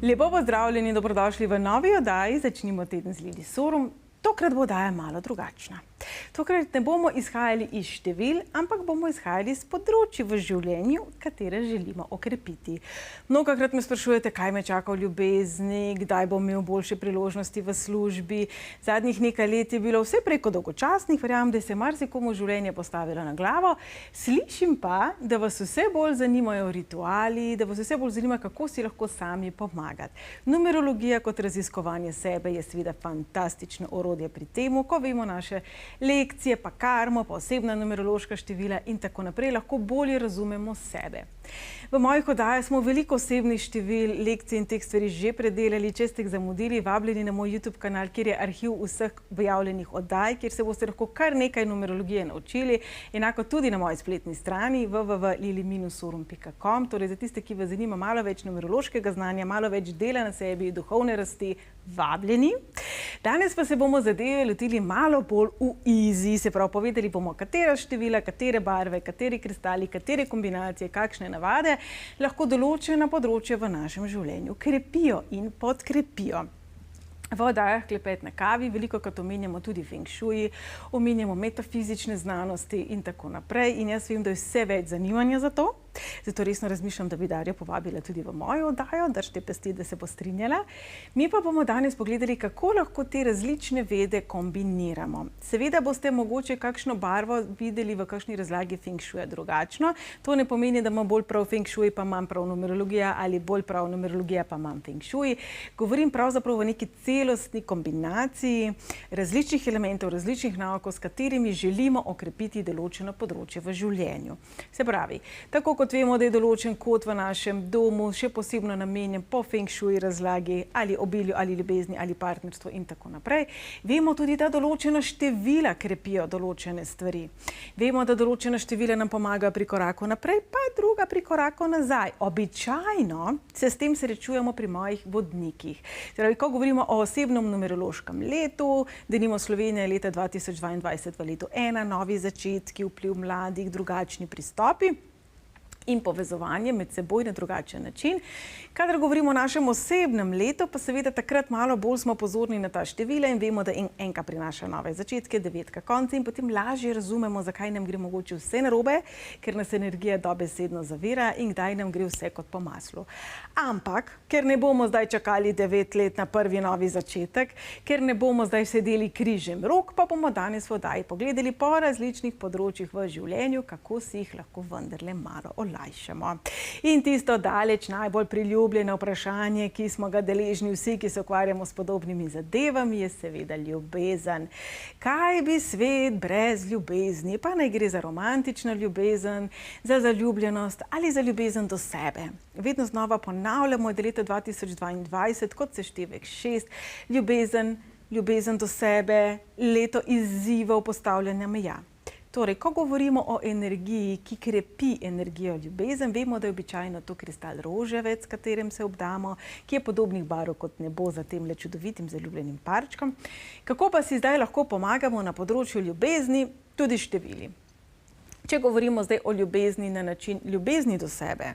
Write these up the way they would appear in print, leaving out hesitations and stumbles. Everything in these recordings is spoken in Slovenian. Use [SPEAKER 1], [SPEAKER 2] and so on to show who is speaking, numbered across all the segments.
[SPEAKER 1] Lepo pozdravljeni in dobrodošli v novi oddaji Začnimo teden z Lili Sorum. Tokrat bo oddaja malo drugačna. Tokrat ne bomo izhajali iz števil, ampak bomo izhajali iz področij v življenju, katere želimo okrepiti. Mnogokrat me sprašujete, kaj me čaka v ljubezni, kdaj bom imel boljše priložnosti v službi. Zadnjih nekaj let je bilo vse preko dolgočasnih, verjamem, da se marsikomu življenje postavilo na glavo. Slišim pa, da vas vse bolj zanimajo rituali, da vas vse bolj zanima, kako si lahko sami pomagati. Numerologija kot raziskovanje sebe je seveda fantastično orodje pri tem, ko vemo naše lekcije, pa karmo, pa osebna numerološka števila in tako naprej, lahko bolje razumemo sebe. V mojih oddajah smo veliko osebnih števil, lekcij in teh stvari že predelali. Če ste jih zamudili, vabljeni na moj YouTube kanal, kjer je arhiv vseh objavljenih oddaj, kjer se boste lahko kar nekaj numerologije naučili. Enako tudi na moji spletni strani www.lili-sorum.com. Torej za tiste, ki vas zanima malo več numerološkega znanja, malo več dela na sebi, duhovne rasti, vabljeni. Danes pa se bomo zadeve lotili malo bolj v easy, se pravi, povedali bomo, katera števila, katere barve, kateri kristali, katere kombinacije, kakšne navade lahko določena področja v našem življenju krepijo in podkrepijo. V oddajah Klepet na kavi velikokrat omenjamo tudi feng shui, omenjamo metafizične znanosti in tako naprej. In jaz vem, da je vse več zanimanja za to. Zato resno razmišljam, da bi Darjo povabila tudi v mojo oddajo, držite pesti, da se bo strinjala. Mi pa bomo danes pogledali, kako lahko te različne vede kombiniramo. Seveda boste mogoče kakšno barvo videli v kakšni razlagi feng shuija drugačno. To ne pomeni, da imam bolj prav feng shui, pa imam prav numerologija, ali bolj prav numerologija, pa imam feng shui. Govorim pravzaprav o neki celostni kombinaciji različnih elementov, različnih naukov, s katerimi želimo okrepiti določeno področje v življenju. Se pravi, tako kot vemo, da je določen kot v našem domu, še posebno namenjen po feng shui razlagi, ali obilju, ali ljubezni, ali partnerstvu in tako naprej. Vemo tudi, da določena števila krepijo določene stvari. Vemo, da določena števila nam pomagajo pri koraku naprej, pa druga pri koraku nazaj. Običajno se s tem srečujemo pri mojih vodnikih. Torej, ko govorimo o osebnem numerološkem letu, denimo Slovenija leta 2022 v letu 1, novi začetki, vpliv mladih, drugačni pristopi in povezovanje med seboj na drugačen način. Kadar govorimo o našem osebnem letu, pa seveda takrat malo bolj smo pozorni na ta števila in vemo, da enka prinaša nove začetke, devetka konce in potem lažje razumemo, zakaj nam gre mogoče vse narobe, ker nas energija dobesedno zavira in kdaj nam gre vse kot po maslu. Ampak, ker ne bomo zdaj čakali 9 let na prvi novi začetek, ker ne bomo zdaj sedeli križem rok, pa bomo danes v oddaji pogledali po različnih področjih v življenju, kako si jih lahko vendarle malo olajšamo. In tisto daleč najbolj priljubljeno vprašanje, ki smo ga deležni vsi, ki se ukvarjamo s podobnimi zadevami, je seveda ljubezen. Kaj bi svet brez ljubezni? Pa naj gre za romantično ljubezen, za zaljubljenost ali za ljubezen do sebe. Vedno znova ponavljamo, da leta 2022 kot seštevek 6, ljubezen do sebe, leto izzivov, postavljanja meja. Torej, ko govorimo o energiji, ki krepi energijo ljubezen, vemo, da je običajno to kristal roževec, s katerim se obdamo, ki je podobnih barv kot nebo za temle čudovitim zaljubljenim parčkom. Kako pa si zdaj lahko pomagamo na področju ljubezni, tudi števili? Če govorimo zdaj o ljubezni na način ljubezni do sebe,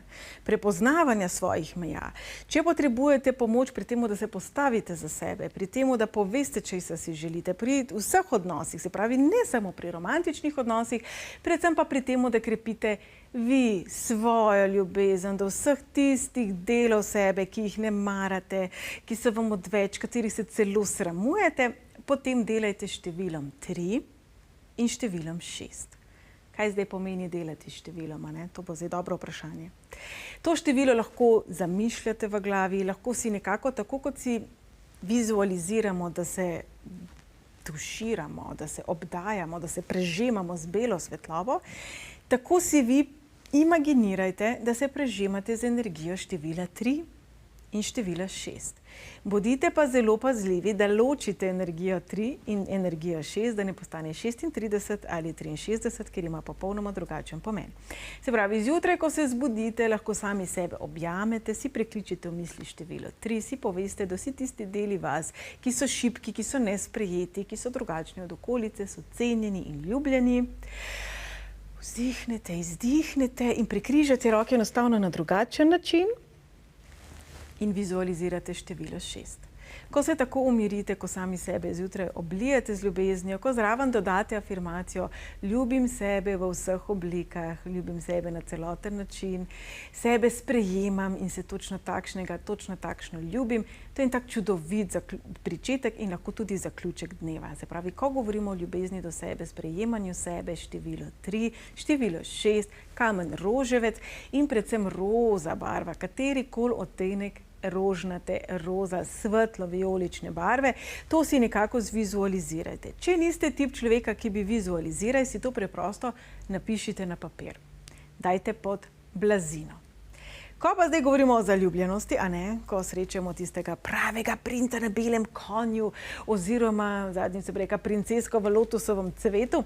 [SPEAKER 1] prepoznavanja svojih meja, če potrebujete pomoč pri tem, da se postavite za sebe, pri tem, da poveste, česa si želite, pri vseh odnosih, se pravi ne samo pri romantičnih odnosih, predvsem pa pri tem, da krepite vi svojo ljubezen do vseh tistih delov sebe, ki jih ne marate, ki so vam odveč, katerih se celo sramujete, potem delajte številom 3 in številom 6. Kaj zdaj pomeni delati številoma? To bo zdaj dobro vprašanje. To število lahko zamišljate v glavi, lahko si nekako tako, kot si vizualiziramo, da se tuširamo, da se obdajamo, da se prežemamo z belo svetlobo, tako si vi imaginirajte, da se prežemate z energijo števila 3 in števila 6. Bodite pa zelo pazljivi, da ločite energijo 3 in energijo 6, da ne postane 36 ali 63, ker ima popolnoma drugačen pomen. Se pravi, zjutraj, ko se zbudite, lahko sami sebe objamete, si prekličite v misli število 3, si poveste, da vsi tisti deli vas, ki so šibki, ki so nesprejeti, ki so drugačni od okolice, so cenjeni in ljubljeni. Vdihnete, izdihnete in prekrižate roke enostavno na drugačen način. in vizualizirate število 6. Ko se tako umirite, ko sami sebe zjutraj oblijete z ljubeznijo, ko zraven dodate afirmacijo ljubim sebe v vseh oblikah, ljubim sebe na celoten način, sebe sprejemam in se točno takšno ljubim, to je tak čudovit pričetek in lahko tudi zaključek dneva. Se pravi, ko govorimo o ljubezni do sebe, sprejemanju sebe, število 3, število 6, kamen roževec in predvsem roza barva, katerikoli odtenek rožnate, roza, svetlo-vijolične barve, to si nekako zvizualizirajte. Če niste tip človeka, ki bi vizualiziral, si to preprosto napišite na papir. Dajte pod blazino. Ko pa zdaj govorimo o zaljubljenosti, ko srečamo tistega pravega princa na belem konju oziroma zadnjič se reka princesko v lotusovem cvetu,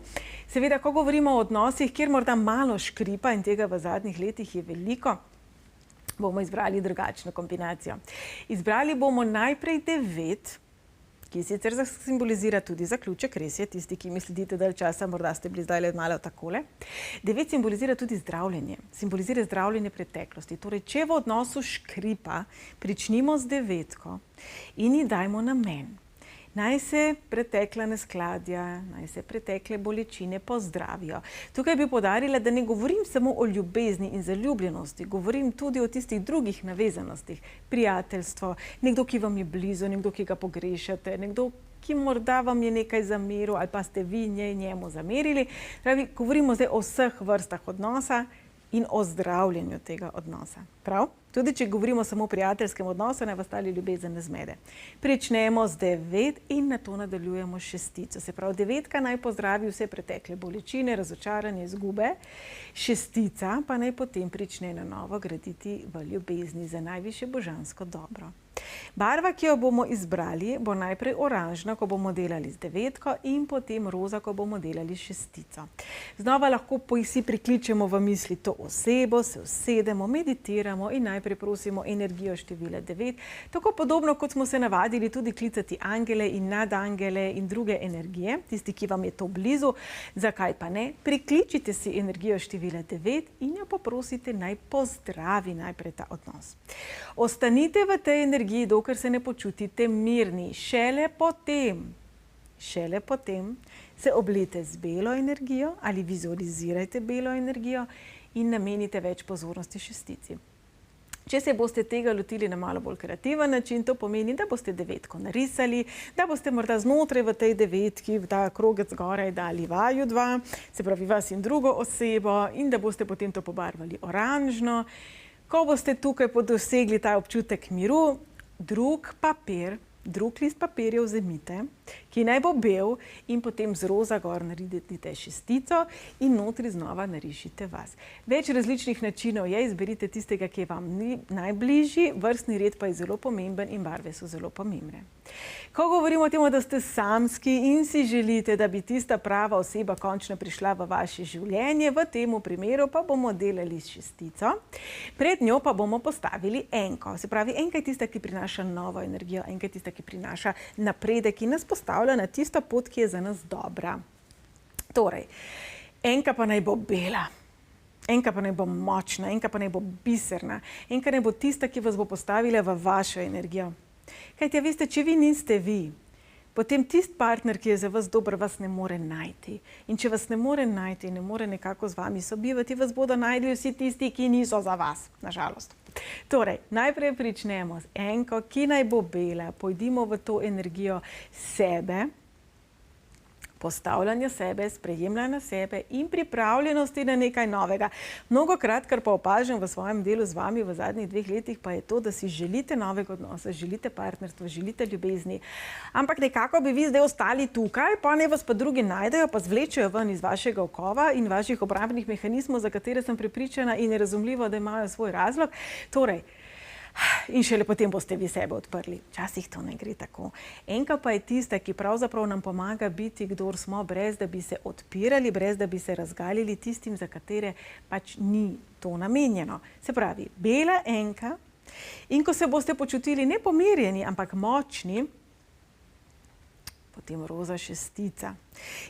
[SPEAKER 1] seveda, ko govorimo o odnosih, kjer morda malo škripa in tega v zadnjih letih je veliko, bomo izbrali drugačno kombinacijo. Izbrali bomo najprej 9, ki sicer simbolizira tudi zaključek, res je, tisti, ki mi sledite dalj časa, morda ste bili zdaj malo takole. 9 simbolizira tudi zdravljenje, simbolizira zdravljenje preteklosti. Torej, če v odnosu škripa, pričnimo z 9 in ji dajmo namen. Naj se pretekla neskladja, naj se pretekle bolečine pozdravijo. Tukaj bi poudarila, da ne govorim samo o ljubezni in zaljubljenosti, govorim tudi o tistih drugih navezanostih. Prijateljstvo, nekdo, ki vam je blizu, nekdo, ki ga pogrešate, nekdo, ki morda vam je nekaj zameril ali pa ste vi njemu zamerili. Pravi, govorimo zdaj o vseh vrstah odnosa in o zdravljenju tega odnosa. Prav? Tudi če govorimo samo o prijateljskem odnosu, naj vas stali ljubezen ne zmede. Pričnemo z 9 in na to nadaljujemo 6. Se pravi, 9 naj pozdravi vse pretekle bolečine, razočaranje, izgube. 6 pa naj potem prične na novo graditi v ljubezni za najvišje božansko dobro. Barva, ki jo bomo izbrali, bo najprej oranžna, ko bomo delali z 9 in potem roza, ko bomo delali 6. Znova lahko si prikličemo v misli to osebo, se usedemo, meditiramo in najprej prosimo energijo števila 9. Tako podobno, kot smo se navadili tudi klicati angele in nadangele in druge energije, tisti, ki vam je to blizu, zakaj pa ne? Prikličite si energijo števila 9 in jo poprosite naj pozdravi najprej ta odnos. Ostanite v tej energiji, dokler se ne počutite mirni. Šele potem se oblijte z belo energijo ali vizualizirajte belo energijo in namenite več pozornosti 6. Če se boste tega lotili na malo bolj kreativen način, to pomeni, da boste 9 narisali, da boste morda znotraj v tej 9 v ta krogec zgoraj dali vaju 2, se pravi vas in drugo osebo, in da boste potem to pobarvali oranžno. Ko boste tukaj dosegli ta občutek miru, drug list papirja vzemite, ki naj bo bel, in potem z roza gor naredite 6 in notri znova narišite vas. Več različnih načinov je, izberite tistega, ki je vam najbližji, vrstni red pa je zelo pomemben in barve so zelo pomembne. Ko govorimo o tem, da ste samski in si želite, da bi tista prava oseba končno prišla v vaše življenje, v tem primeru pa bomo delali s 6. Pred njo pa bomo postavili enko. Se pravi, enka je tista, ki prinaša novo energijo, enka je tista, ki prinaša napredek in nas postavlja na tisto pot, ki je za nas dobra. Torej, enka pa naj bo bela. Enka pa naj bo močna, enka pa naj bo biserna, enka naj bo tista, ki vas bo postavila v vašo energijo. Kajte, veste, če vi niste vi, potem tisti partner, ki je za vas dober, vas ne more najti. In če vas ne more najti, ne more nekako z vami sobivati, vas bodo najdli vsi tisti, ki niso za vas, nažalost. Torej, najprej pričnemo z enko, ki naj bo bela, pojdimo v to energijo sebe, postavljanja sebe, sprejemljanja sebe in pripravljenosti na nekaj novega. Mnogokrat, kar pa opažam v svojem delu z vami v zadnjih 2 letih, pa je to, da si želite novega odnosa, želite partnerstva, želite ljubezni, ampak nekako bi vi zdaj ostali tukaj, pa ne vas pa drugi najdejo, pa zvlečejo ven iz vašega okova in vaših obrambnih mehanizmov, za katere sem prepričana in je razumljivo, da imajo svoj razlog. Torej, in šele potem boste vi sebe odprli. Včasih to ne gre tako. Enka pa je tista, ki pravzaprav nam pomaga biti, kdor smo, brez da bi se odpirali, brez da bi se razgalili tistim, za katere pač ni to namenjeno. Se pravi, bela enka, in ko se boste počutili ne pomirjeni, ampak močni, potem roza šestica.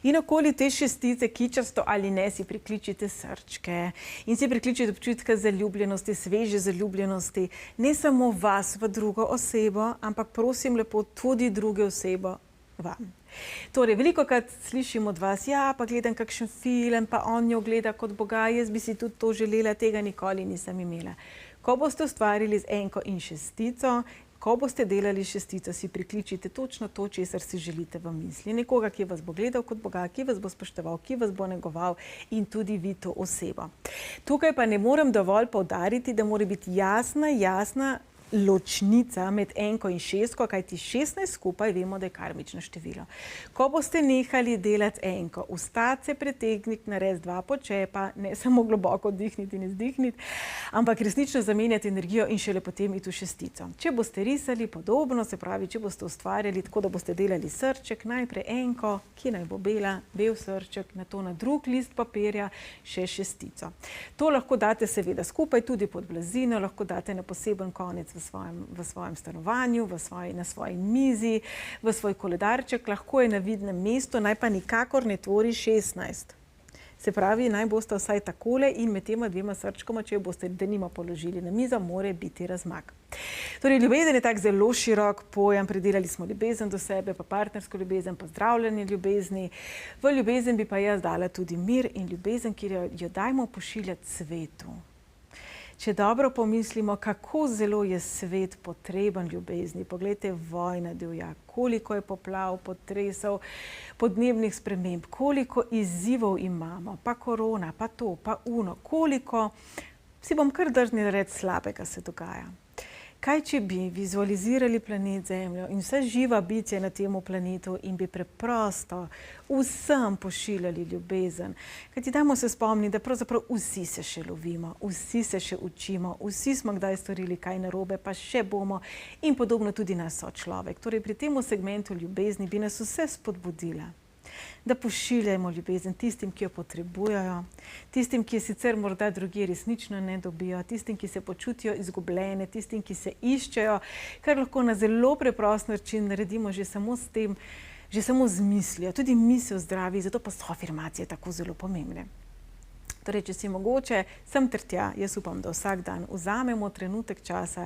[SPEAKER 1] In okoli te šestice, kičasto ali ne, si prikličite srčke in si prikličite občutka zaljubljenosti, sveže zaljubljenosti, ne samo vas v drugo osebo, ampak prosim lepo tudi druge osebo vam. Torej, velikokrat slišim od vas, ja, pa gledam kakšen film, pa on jo gleda kot Boga, jaz bi si tudi to želela, tega nikoli nisem imela. Ko boste ustvarili z enko in šestico, ko boste delali šestico, si prikličite točno to, česar si želite v misli. Nekoga, ki vas bo gledal kot Boga, ki vas bo spoštoval, ki vas bo negoval in tudi vi to osebo. Tukaj pa ne morem dovolj poudariti, da mora biti jasna ločnica med enko in šestko, kajti 16 skupaj vemo, da je karmično število. Ko boste nehali delati enko, vstati se pretegniti, narediti 2 počepa, ne samo globoko vdihniti in izdihniti, ampak resnično zamenjati energijo in šele potem iti v šestico. Če boste risali podobno, se pravi, če boste ustvarjali tako, da boste delali srček, najprej enko, ki naj bo bela, bel srček, nato na drug list papirja še šestico. To lahko date seveda skupaj tudi pod blazino, lahko date na poseben konec v svojem stanovanju, na svoji mizi, v svoj koledarček, lahko je na vidnem mestu, naj pa nikakor ne tvori 16. Se pravi, naj boste vsaj takole in med tema 2 srčkoma, če jo boste denimo položili na mizo, mora biti razmak. Torej, ljubezen je tak zelo širok pojem, predelali smo ljubezen do sebe, pa partnersko ljubezen, pa zdravljenje ljubezni. V ljubezen bi pa jaz dala tudi mir in ljubezen, ki jo dajmo pošiljati svetu. Če dobro pomislimo, kako zelo je svet potreben ljubezni. Poglejte, vojna divja, koliko je poplav, potresov, podnebnih sprememb, koliko izzivov imamo, pa korona, pa to, pa uno, koliko, si bom kar drznila reči, slabega se dogaja. Kaj, če bi vizualizirali planet Zemljo in vse živa bitja na tem planetu in bi preprosto vsem pošiljali ljubezen? Kajti dajmo se spomniti, da pravzaprav vsi se še lovimo, vsi se še učimo, vsi smo kdaj storili kaj narobe, pa še bomo in podobno tudi nas sočlovek. Torej, pri tem segmentu ljubezni bi nas vse spodbudila, da pošiljajmo ljubezen tistim, ki jo potrebujejo, tistim, ki je sicer morda drugje resnično ne dobijo, tistim, ki se počutijo izgubljene, tistim, ki se iščejo, kar lahko na zelo preprost način naredimo že samo s tem, že samo z mislijo. Tudi misel zdravi, zato pa so afirmacije tako zelo pomembne. Torej, če si mogoče sem ter tja, jaz upam, da vsak dan vzamemo trenutek časa,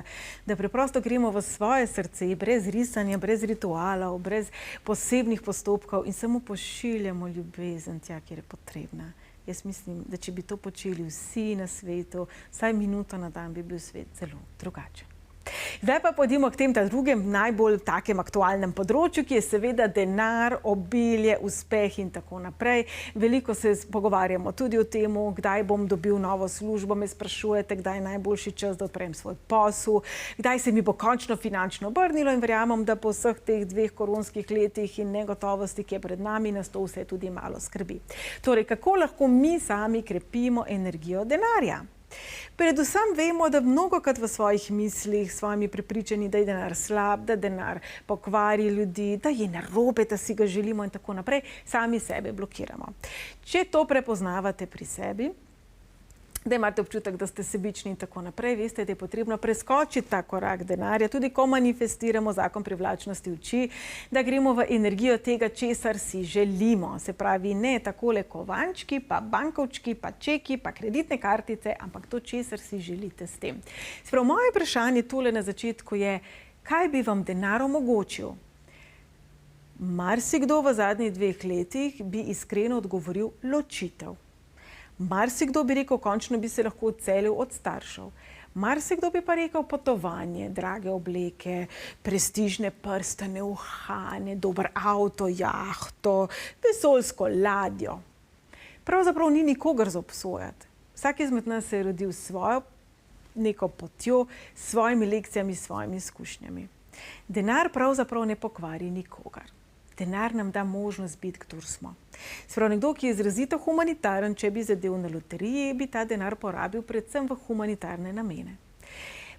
[SPEAKER 1] da preprosto gremo v svoje srce, brez risanja, brez ritualov, brez posebnih postopkov in samo pošiljamo ljubezen tja, kjer je potrebna. Jaz mislim, da če bi to počeli vsi na svetu, vsaj minuto na dan, bi bil svet zelo drugačen. Zdaj pa pojdimo k tem drugem najbolj takem aktualnem področju, ki je seveda denar, obilje, uspeh in tako naprej. Veliko se pogovarjamo tudi o tem, kdaj bom dobil novo službo, me sprašujete, kdaj je najboljši čas, da odprem svoj posel, kdaj se mi bo končno finančno obrnilo in verjamem, da po vseh teh 2 koronskih letih in negotovosti, ki je pred nami, nas to vse tudi malo skrbi. Torej, kako lahko mi sami krepimo energijo denarja? Predvsem vemo, da mnogokrat v svojih mislih, s svojimi prepričanji, da je denar slab, da denar pokvari ljudi, da je narobe, da si ga želimo in tako naprej, sami sebe blokiramo. Če to prepoznavate pri sebi, da imate občutek, da ste sebični in tako naprej, veste, da je potrebno preskočiti ta korak denarja, tudi ko manifestiramo zakon privlačnosti uči, da gremo v energijo tega, česar si želimo. Se pravi, ne takole kovančki, pa bankovčki, pa čeki, pa kreditne kartice, ampak to, česar si želite s tem. Se pravi, moje vprašanje tule na začetku je, kaj bi vam denar omogočil? Marsikdo v zadnjih 2 letih bi iskreno odgovoril ločitev. Marsikdo bi rekel, končno bi se lahko odselil od staršev. Marsikdo bi pa rekel potovanje, drage obleke, prestižne prstane, uhane, dober avto, jahto, vesoljsko ladjo. Pravzaprav ni nikogar za obsojati. Vsak izmed nas se je rodil s svojo neko potjo, s svojimi lekcijami, s svojimi izkušnjami. Denar pravzaprav ne pokvari nikogar. Denar nam da možnost biti, kdor smo. Se pravi, nekdo, ki je izrazito humanitaren, če bi zadev na loteriji, bi ta denar porabil predvsem v humanitarne namene.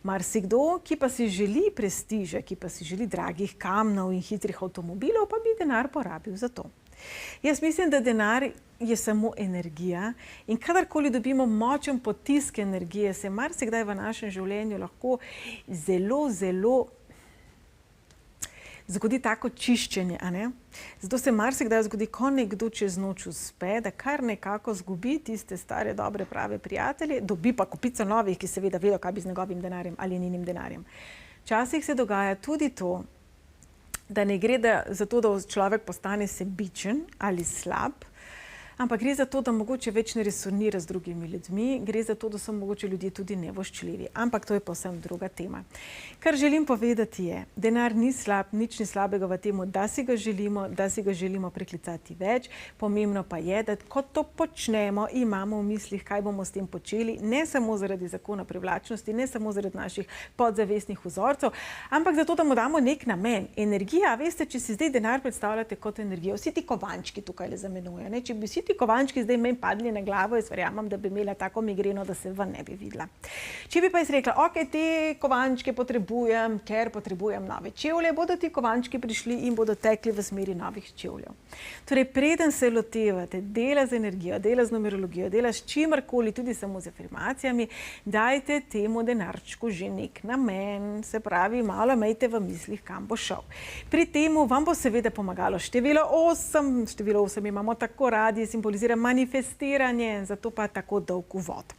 [SPEAKER 1] Marsikdo, ki pa si želi prestiže, ki pa si želi dragih kamnov in hitrih avtomobilov, pa bi denar porabil za to. Jaz mislim, da denar je samo energija in kadarkoli dobimo močen potisk energije, se marsikdaj v našem življenju lahko zelo zgodi tako čiščenje, a ne? Zato se marsikdaj zgodi, ko nekdo čez noč uspe, da kar nekako zgubi tiste stare, dobre, prave prijatelje, dobi pa kupico novih, ki seveda vedo, kaj bi z njegovim denarjem ali njenim denarjem. Včasih se dogaja tudi to, da ne gre za to, da človek postane sebičen ali slab, ampak gre za to, da mogoče več ne resonira z drugimi ljudmi, gre za to, da so mogoče ljudje tudi nevoščljivi. Ampak to je povsem druga tema. Kar želim povedati je, denar ni slab, nič ni slabega v tem, da si ga želimo priklicati več. Pomembno pa je, da ko to počnemo, imamo v mislih, kaj bomo s tem počeli, ne samo zaradi zakona privlačnosti, ne samo zaradi naših podzavestnih vzorcev, ampak zato, da mu damo nek namen. Energija, veste, če si zdaj denar predstavljate kot energijo, vsi ti kovančki tukaj le zamenujejo, ne? Če bi vsi ti kovančki zdaj meni padli na glavo, jaz verjamem, da bi imela tako migreno, da se ven ne bi videla. Če bi pa jaz rekla, ok, te kovančke potrebujem, ker potrebujem nove čevlje, bodo ti kovančki prišli in bodo tekli v smeri novih čevljev. Torej, preden se lotevate dela z energijo, dela z numerologijo, dela s čimerkoli, tudi samo z afirmacijami, dajte temu denarčku že nek namen, se pravi, malo imejte v mislih, kam bo šel. Pri temu vam bo seveda pomagalo število 8, število 8 imamo tako radi, simbolizira manifestiranje, zato pa tako dolg uvod.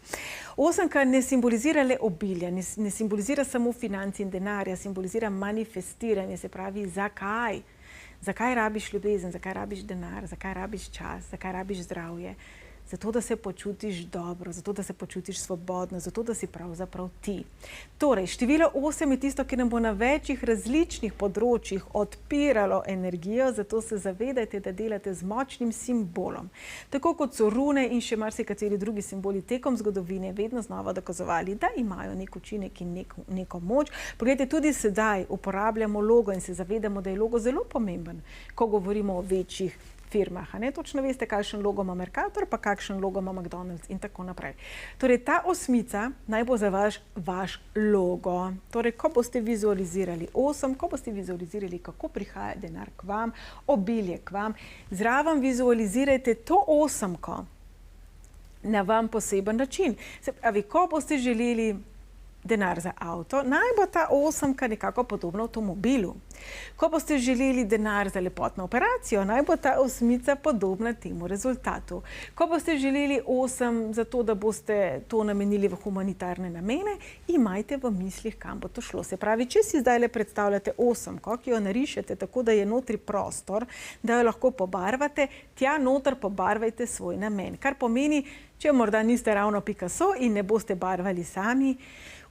[SPEAKER 1] Osemka ne simbolizira le obilja, ne simbolizira samo financ in denarja, simbolizira manifestiranje, se pravi, zakaj? Zakaj rabiš ljubezen, zakaj rabiš denar, zakaj rabiš čas, zakaj rabiš zdravje? Zato, da se počutiš dobro, zato, da se počutiš svobodno, zato, da si pravzaprav ti. Torej, število 8 je tisto, ki nam bo na večjih različnih področjih odpiralo energijo, zato se zavedajte, da delate z močnim simbolom. Tako kot so rune in še marsikateri drugi simboli tekom zgodovine vedno znova dokazovali, da imajo nek učinek in neko moč. Poglejte, tudi sedaj uporabljamo logo in se zavedamo, da je logo zelo pomemben, ko govorimo o večjih firmah. Ne točno veste, kakšen logo ima Mercator, pa kakšen logo ima McDonald's in tako naprej. Torej, ta osmica naj bo za vaš logo. Torej, ko boste vizualizirali 8, ko boste vizualizirali, kako prihaja denar k vam, obilje k vam, zraven vizualizirajte to 8-ko na vam poseben način. Se pravi, ko boste želeli denar za avto, naj bo ta 8-ka nekako podobna avtomobilu. Ko boste želeli denar za lepotno operacijo, naj bo ta 8-ca podobna temu rezultatu. Ko boste želeli 8 za to, da boste to namenili v humanitarne namene, imajte v mislih, kam bo to šlo. Se pravi, če si zdaj le predstavljate 8-ko, ki jo narišete tako, da je notri prostor, da jo lahko pobarvate, tja noter pobarvajte svoj namen. Kar pomeni, če morda niste ravno Picasso in ne boste barvali sami,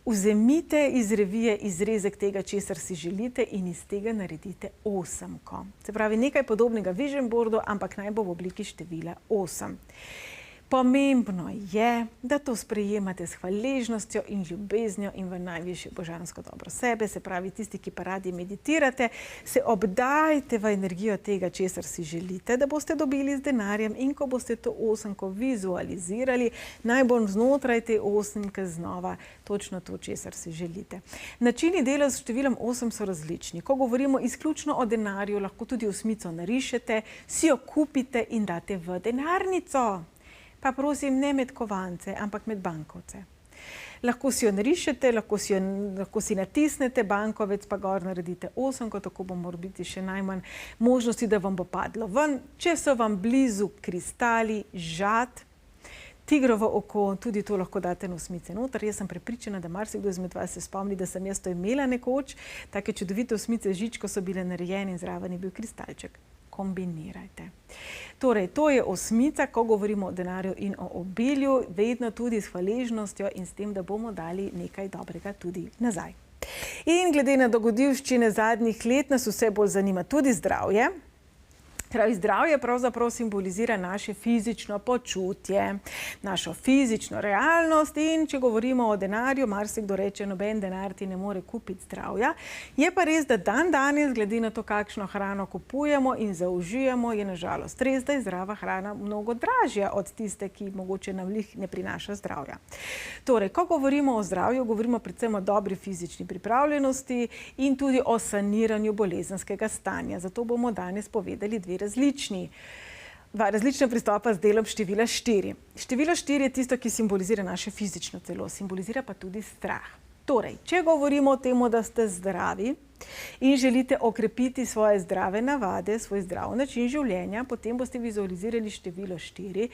[SPEAKER 1] vzemite iz revije izrezek tega, česar si želite in iz tega naredite 8-ko. Se pravi, nekaj podobnega vision boardu, ampak naj bo v obliki števila 8. Pomembno je, da to sprejemate s hvaležnostjo in ljubeznjo in v najvišje božansko dobro sebe. Se pravi, tisti, ki pa radi meditirate, se obdajte v energijo tega, česar si želite, da boste dobili z denarjem, in ko boste to 8-ko vizualizirali, naj bo znotraj te 8-ke znova točno to, česar si želite. Načini dela s številom 8 so različni. Ko govorimo izključno o denarju, lahko tudi 8-co narišete, si jo kupite in date v denarnico. Pa prosim, ne med kovance, ampak med bankovce. Lahko si jo narišete, lahko si natisnete bankovec, pa gor naredite 8-ko, tako bo mora biti še najmanj možnosti, da vam bo padlo ven. Če so vam blizu kristali, žad, tigrovo oko, tudi to lahko date na 8-ce noter. Jaz sem prepričana, da marsikdo izmed vas se spomni, da sem jaz to imela nekoč. Take čudovite 8-ce z žičko so bile narejene in zraven je bil kristalček. Kombinirajte. Torej, to je 8-ca, ko govorimo o denarju in o obilju, vedno tudi s hvaležnostjo in s tem, da bomo dali nekaj dobrega tudi nazaj. In glede na dogodivščine zadnjih let nas vse bolj zanima tudi zdravje. Zdravje pravzaprav simbolizira naše fizično počutje, našo fizično realnost, in če govorimo o denarju, marsikdo reče, noben denar ti ne more kupiti zdravja. Je pa res, da danes, glede na to, kakšno hrano kupujemo in zaužijemo, je nažalost res, da je zdrava hrana mnogo dražja od tiste, ki mogoče nam ne prinaša zdravja. Torej, ko govorimo o zdravju, govorimo predvsem o dobri fizični pripravljenosti in tudi o saniranju bolezenskega stanja. Zato bomo danes povedali dva različna pristopa z delom števila 4. Število 4 je tisto, ki simbolizira naše fizično telo, simbolizira pa tudi strah. Torej, če govorimo o tem, da ste zdravi, in želite okrepiti svoje zdrave navade, svoj zdrav način življenja, potem boste vizualizirali število 4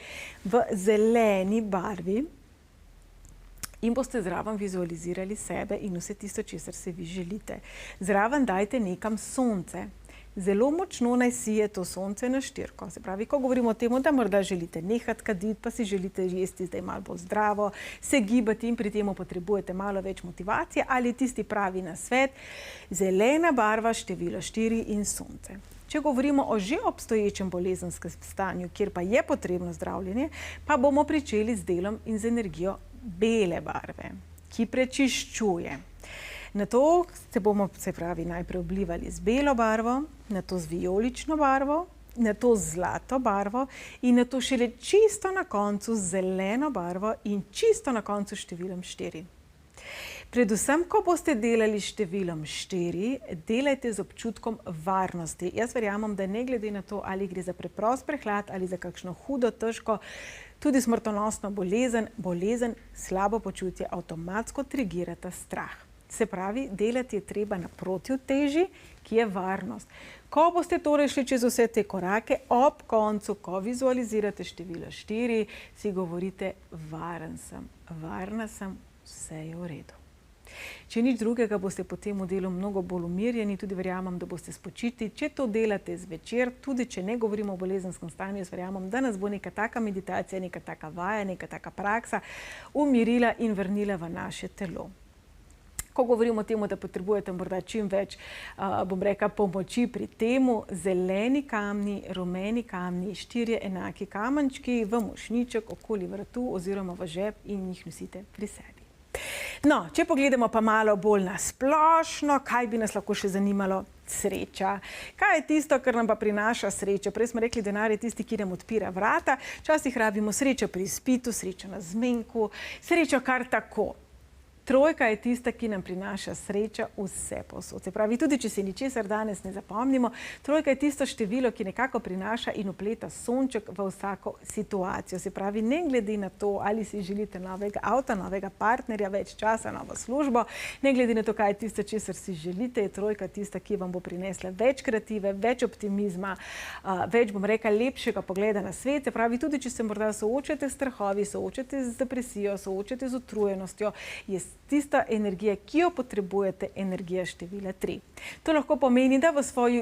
[SPEAKER 1] v zeleni barvi in boste zraven vizualizirali sebe in vse tisto, česar se vi želite. Zraven dajte nekam sonce. Zelo močno naj sije to sonce na 4. Se pravi, ko govorimo o tem, da morda želite nehati kaditi, pa si želite jesti zdaj malo bolj zdravo, se gibati in pri tem potrebujete malo več motivacije, ali tisti pravi nasvet, zelena barva, število 4 in sonce. Če govorimo o že obstoječem bolezenskem stanju, kjer pa je potrebno zdravljenje, pa bomo pričeli z delom in z energijo bele barve, ki prečiščuje. Na to se bomo, se pravi, najprej oblivali z belo barvo, na to z vijolično barvo, na to z zlato barvo in na to šele čisto na koncu z zeleno barvo in čisto na koncu številom 4. Predvsem, ko boste delali s številom 4, delajte z občutkom varnosti. Jaz verjamem, da ne glede na to, ali gre za preprost prehlad ali za kakšno hudo, težko, tudi smrtonosno bolezen, slabo počutje avtomatsko trigirata strah. Se pravi, delati je treba na protivteži, ki je varnost. Ko boste torej šli čez vse te korake, ob koncu, ko vizualizirate število 4, si govorite, varen sem, varna sem, vse je v redu. Če nič drugega, boste po tem delu mnogo bolj umirjeni, tudi verjamem, da boste spočiti. Če to delate zvečer, tudi če ne govorimo o bolezenskem stanju, jaz verjamem, da nas bo neka taka meditacija, neka taka vaja, neka taka praksa umirila in vrnila v naše telo. Ko govorimo o tem, da potrebujete morda čim več, pomoči pri temu, zeleni kamni, rumeni kamni, 4 enaki kamenčki v mošnjiček okoli vratu oziroma v žep in jih nosite pri sebi. No, če pogledamo pa malo bolj na splošno, kaj bi nas lahko še zanimalo? Sreča. Kaj je tisto, kar nam pa prinaša srečo? Prej smo rekli, denar je tisti, ki nam odpira vrata. Včasih rabimo srečo pri izpitu, srečo na zmenku, srečo kar tako. 3 je tista, ki nam prinaša srečo vse povsod. Se pravi, tudi če se ničesar danes ne zapomnimo, 3 je tisto število, ki nekako prinaša in vpleta sonček v vsako situacijo. Se pravi, ne glede na to, ali si želite novega avta, novega partnerja, več časa, novo službo, ne glede na to, kaj je tisto, česar si želite, je 3 tista, ki vam bo prinesla več kreative, več optimizma, več, bom rekla, lepšega pogleda na svet. Se pravi, tudi če se morda soočate s strahovi, soočate z depresijo, soočate z utrujenostjo, je tista energija, ki jo potrebujete, energija števila 3. To lahko pomeni, da v svoje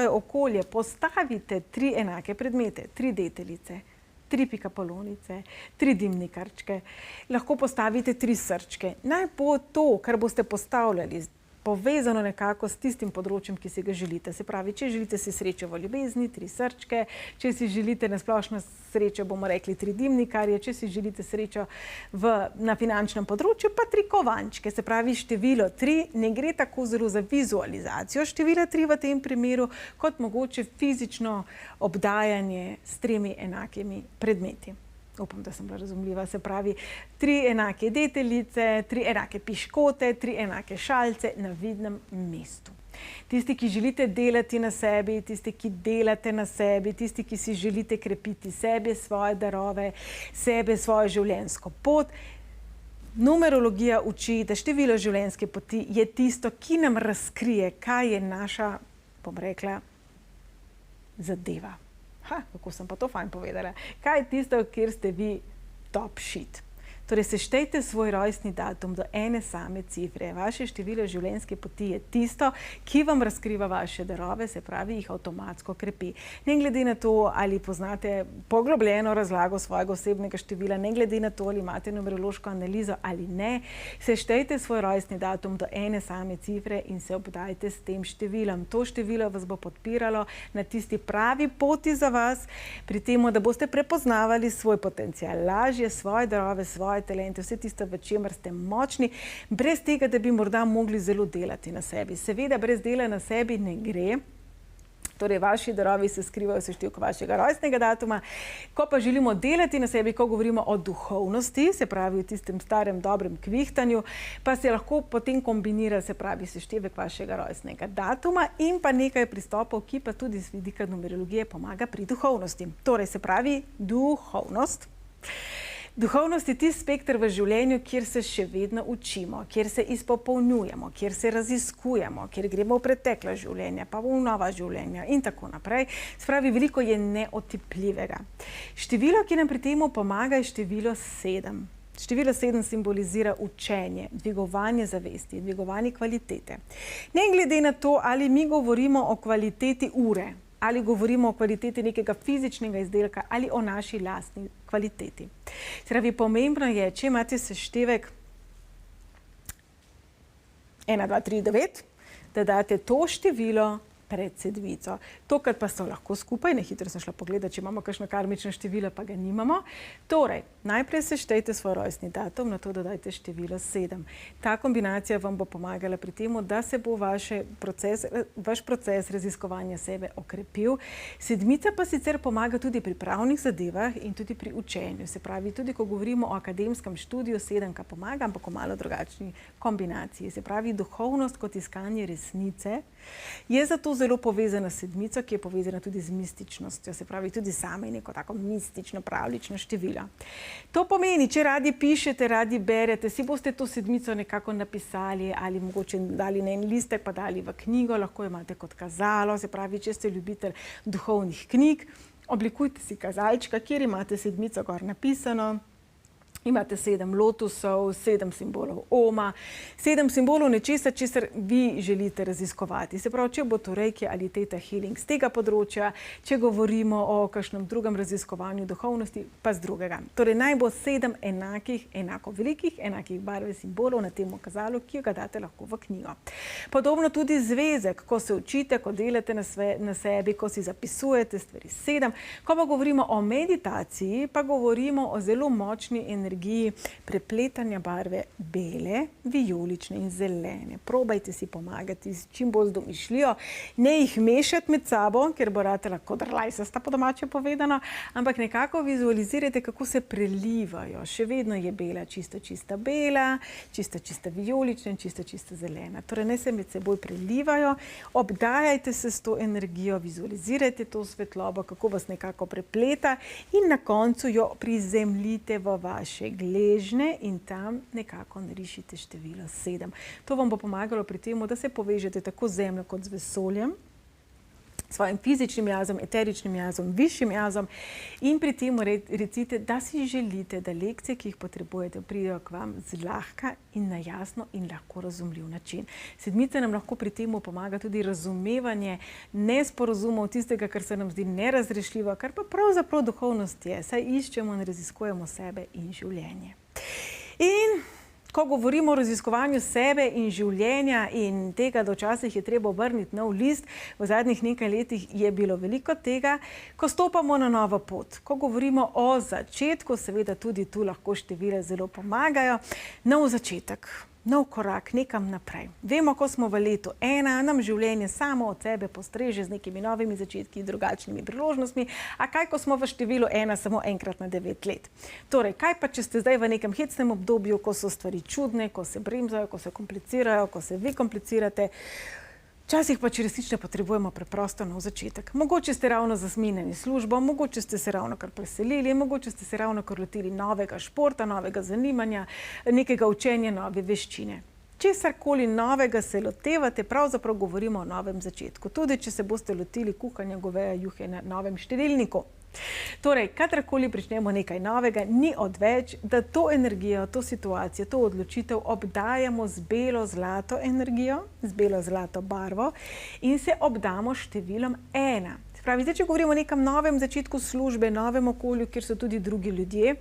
[SPEAKER 1] okolje postavite 3 enake predmete, 3 deteljice, 3 pikapolonice, 3 dimnikarčke, lahko postavite 3 srčke. Naj bo to, kar boste postavljali, povezano nekako s tistim področjem, ki si ga želite. Se pravi, če želite si srečo v ljubezni, 3 srčke, če si želite na splošno srečo, bomo rekli 3 dimnikarje, če si želite srečo na finančnem področju, pa 3 kovančke. Se pravi, število 3 ne gre tako zelo za vizualizacijo števila 3 v tem primeru, kot mogoče fizično obdajanje s 3 enakimi predmeti. Upam, da sem bila razumljiva. Se pravi, 3 enake deteljice, 3 enake piškote, 3 enake šalce na vidnem mestu. Tisti, ki želite delati na sebi, tisti, ki delate na sebi, tisti, ki si želite krepiti sebe, svoje darove, sebe, svojo življenjsko pot. Numerologija uči, da število življenjske poti je tisto, ki nam razkrije, kaj je naša, bom rekla, zadeva. Kako sem pa to fajn povedala. Kaj je tisto, kjer ste vi top shit? Torej, seštejte svoj rojstni datum do ene same cifre. Vaše število življenjske poti je tisto, ki vam razkriva vaše darove, se pravi, jih avtomatsko krepi. Ne glede na to, ali poznate poglobljeno razlago svojega osebnega števila, ne glede na to, ali imate numerološko analizo ali ne, seštejte svoj rojstni datum do ene same cifre in se obdajte s tem številom. To število vas bo podpiralo na tisti pravi poti za vas, pri tem, da boste prepoznavali svoj potencial, lažje svoje darove, svoje talente, vse tisto, v čemer ste močni, brez tega, da bi morda mogli zelo delati na sebi. Seveda, brez dela na sebi ne gre. Torej, vaši darovi se skrivajo v seštevku vašega rojstnega datuma. Ko pa želimo delati na sebi, ko govorimo o duhovnosti, se pravi v tistem starem dobrem kvihtanju, pa se lahko potem kombinira, se pravi, seštevek vašega rojstnega datuma in pa nekaj pristopov, ki pa tudi z vidika numerologije pomaga pri duhovnosti. Torej, se pravi, duhovnost. Duhovnost je tisti spekter v življenju, kjer se še vedno učimo, kjer se izpopolnjujemo, kjer se raziskujemo, kjer gremo v pretekla življenja, pa v nova življenja in tako naprej. Se pravi, veliko je neotipljivega. Število, ki nam pri temu pomaga, je število 7. Število 7 simbolizira učenje, dvigovanje zavesti, dvigovanje kvalitete. Ne glede na to, ali mi govorimo o kvaliteti ure, ali govorimo o kvaliteti nekega fizičnega izdelka, ali o naši lastni kvaliteti. Se pravi, pomembno je, če imate seštevek 1, 2, 3, 9, da date to število pred sedmico. Tokrat pa so lahko skupaj, nehitro sem šla pogledati, če imamo kakšno karmično število, pa ga nimamo. Torej, najprej seštejte svoj rojstni datum, na to dodajte število 7. Ta kombinacija vam bo pomagala pri temu, da se bo vaš proces raziskovanja sebe okrepil. Sedmica pa sicer pomaga tudi pri pravnih zadevah in tudi pri učenju. Se pravi, tudi ko govorimo o akademskem študiju, 7 pomaga, ampak v malo drugačni kombinaciji. Se pravi, duhovnost kot iskanje resnice je zato zelo povezana s sedmico, ki je povezana tudi z mističnostjo, se pravi tudi same neko tako mistično, pravlično število. To pomeni, če radi pišete, radi berete, si boste to sedmico nekako napisali ali mogoče dali na en listek, pa dali v knjigo, lahko imate kot kazalo, se pravi, če ste ljubitelj duhovnih knjig, oblikujte si kazalčka, kjer imate sedmico gor napisano. Imate 7 lotusov, 7 simbolov Oma, 7 simbolov nečesa, česar vi želite raziskovati. Se pravi, če bo to reiki ali teta healing z tega področja, če govorimo o kakšnem drugem raziskovanju duhovnosti, pa z drugega. Torej, naj bo 7 enakih, enako velikih, enakih barve simbolov na tem kazalu, ki ga date lahko v knjigo. Podobno tudi zvezek, ko se učite, ko delate na sebi, ko si zapisujete stvari 7. Ko pa govorimo o meditaciji, pa govorimo o zelo močni energiji prepletanja barve bele, vijolične in zelene. Probajte si pomagati s čim bolj z domišljijo. Ne jih mešati med sabo, ker bo ratela kot rlajsasta po domače povedano, ampak nekako vizualizirajte, kako se prelivajo. Še vedno je bela čista bela, čista vijolična in čista zelena. Torej, ne se med seboj prelivajo, obdajajte se s to energijo, vizualizirajte to svetlobo, kako vas nekako prepleta in na koncu jo prizemljite v vaše gležne in tam nekako narišite število 7. To vam bo pomagalo pri tem, da se povežete tako z Zemljo kot z vesoljem, svojim fizičnim jazom, eteričnim jazom, višjim jazom in pri tem recite, da si želite, da lekcije, ki jih potrebujete, pridejo k vam zlahka in na jasno in lahko razumljiv način. Sedmica nam lahko pri tem pomaga tudi razumevanje nesporazumov, tistega, kar se nam zdi nerazrešljivo, kar pa pravzaprav duhovnost je, saj iščemo in raziskujemo sebe in življenje. In ko govorimo o raziskovanju sebe in življenja in tega, da včasih je treba obrniti nov list, v zadnjih nekaj letih je bilo veliko tega, ko stopamo na novo pot. Ko govorimo o začetku, seveda tudi tu lahko števila zelo pomagajo. Nov začetek, nov korak, nekam naprej. Vemo, ko smo v letu 1, nam življenje samo od sebe postreže z nekimi novimi začetki, drugačnimi priložnostmi, a kaj, ko smo v številu 1 samo enkrat na 9 let. Torej, kaj pa, če ste zdaj v nekem hecnem obdobju, ko so stvari čudne, ko se bremzajo, ko se komplicirajo, ko se vi komplicirate, včasih pa, če resnično potrebujemo preprosto nov začetek. Mogoče ste ravno zamenjali službo, mogoče ste se ravno kar preselili, mogoče ste se ravno kar lotili novega športa, novega zanimanja, nekega učenja, nove veščine. Česarkoli novega se lotevate, pravzaprav govorimo o novem začetku. Tudi, če se boste lotili kuhanja goveje juhe na novem štedilniku. Torej, kadarkoli pričnemo nekaj novega, ni odveč, da to energijo, to situacijo, to odločitev obdajamo z belo-zlato energijo, z belo-zlato barvo in se obdamo številom 1. Se pravi, zdaj, če govorimo o nekem novem začetku službe, novem okolju, kjer so tudi drugi ljudje,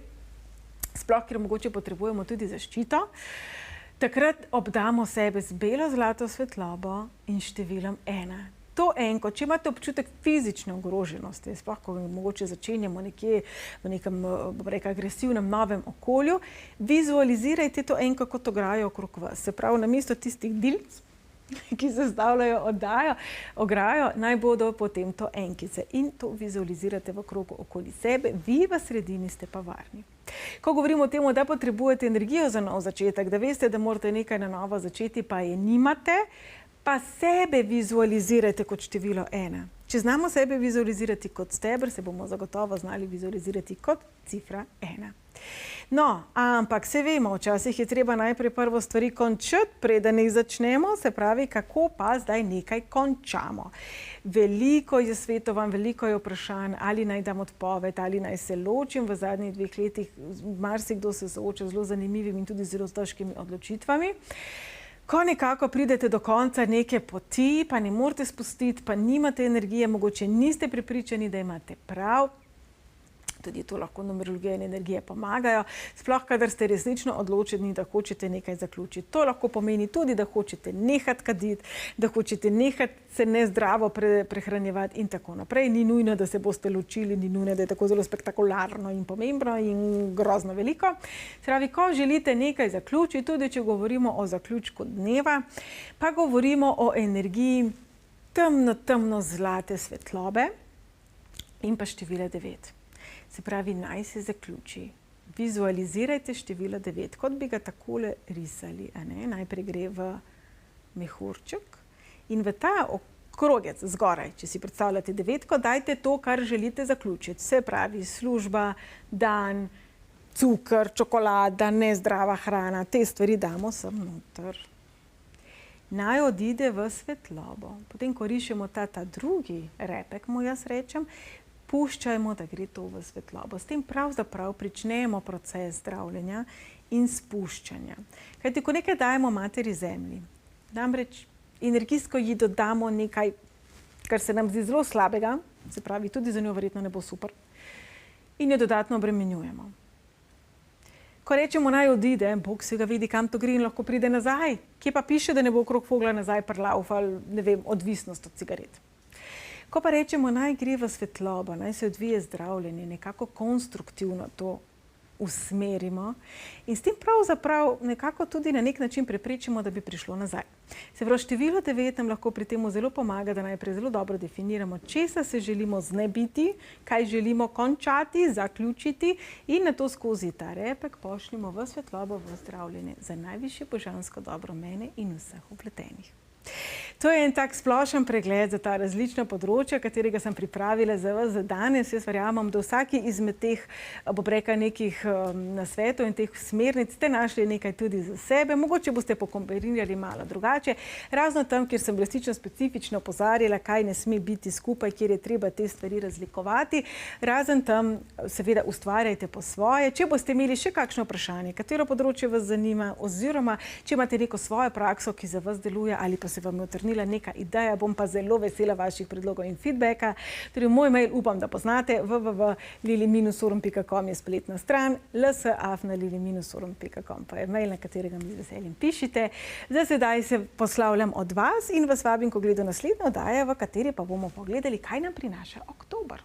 [SPEAKER 1] sploh, kjer mogoče potrebujemo tudi zaščito, takrat obdamo sebe z belo-zlato svetlobo in številom 1. To enko, če imate občutek fizične ogroženosti, sploh ko mogoče začenjamo nekje v nekem agresivnem novem okolju, vizualizirajte to enko kot ograjo okrog vas. Se pravi, namesto tistih dilc, ki sestavljajo ograjo, naj bodo potem to enkice in to vizualizirate v krogu okoli sebe, vi v sredini ste pa varni. Ko govorimo o tem, da potrebujete energijo za nov začetek, da veste, da morate nekaj na novo začeti, pa je nimate, pa sebe vizualizirajte kot število 1. Če znamo sebe vizualizirati kot steber, se bomo zagotovo znali vizualizirati kot cifra 1. No, ampak se vemo, včasih je treba najprej prvo stvari končati, preden jih začnemo, se pravi, kako pa zdaj nekaj končamo. Veliko je svetovanj, veliko je vprašanj, ali naj dam odpoved, ali naj se ločim. V zadnjih 2 letih marsikdo se sooča z zelo zanimivimi in tudi zelo težkimi odločitvami. Ko nekako pridete do konca neke poti, pa ne morete spustiti, pa nimate energije, mogoče niste prepričani, da imate prav, tudi to lahko numerologija in energije pomagajo, sploh kadar ste resnično odločeni, da hočete nekaj zaključiti. To lahko pomeni tudi, da hočete nehati kaditi, da hočete nehati se nezdravo prehranjevati in tako naprej. Ni nujno, da se boste ločili, ni nujno, da je tako zelo spektakularno in pomembno in grozno veliko. Se pravi, ko želite nekaj zaključiti, tudi če govorimo o zaključku dneva, pa govorimo o energiji temno zlate svetlobe in pa števila 9. Se pravi, naj se zaključi. Vizualizirajte število 9, kot bi ga takole risali. Najprej gre v mehurček in v ta krogec zgoraj, če si predstavljate 9, dajte to, kar želite zaključiti. Se pravi, služba, dan, cukor, čokolada, nezdrava hrana, te stvari damo sem noter. Naj odide v svetlobo. Potem, ko rišemo ta drugi repek, mu jaz rečem, puščajmo, da gre to v svetlobo. S tem pravzaprav pričnemo proces zdravljenja in spuščanja. Kajti, ko nekaj dajemo materi zemlji, namreč energijsko ji dodamo nekaj, kar se nam zdi zelo slabega, se pravi, tudi za njo verjetno ne bo super, in jo dodatno obremenjujemo. Ko rečemo naj odide, Bog si ga vidi, kam to gre in lahko pride nazaj. Kje pa piše, da ne bo okrog fogla nazaj prlaufal, ne vem, odvisnost od cigaret. Ko pa rečemo, naj gre v svetlobo, naj se odvije zdravljenje, nekako konstruktivno to usmerimo in s tem pravzaprav nekako tudi na nek način preprečimo, da bi prišlo nazaj. Se pravi, število 9 nam lahko pri tem zelo pomaga, da najprej zelo dobro definiramo, česa se želimo znebiti, kaj želimo končati, zaključiti in nato skozi ta repek pošljemo v svetlobo, v zdravljenje za najvišje božansko dobro mene in vseh vpletenih. To je en tak splošen pregled za ta različna področja, katerega sem pripravila za vas za danes. Jaz verjamem, da vsaki izmed teh, bom rekla, nekih nasvetov in teh smernic ste našli nekaj tudi za sebe. Mogoče boste pokombinirali malo drugače. Razno tam, kjer sem resnično specifično opozarjala, kaj ne sme biti skupaj, kjer je treba te stvari razlikovati. Razen tam, seveda, ustvarjajte po svoje. Če boste imeli še kakšno vprašanje, katero področje vas zanima, oziroma če imate neko svojo prakso, ki za vas deluje, ali pa se vam je utrnila neka ideja, bom pa zelo vesela vaših predlogov in feedbacka. Torej, moj mail upam, da poznate, www.lili-sorum.com je spletna stran, lsa@lili-sorum.com pa je mail, na katerega mi z veseljem pišite. Za sedaj se poslavljam od vas in vas vabim k ogledu naslednje oddaje, v kateri pa bomo pogledali, kaj nam prinaša oktober.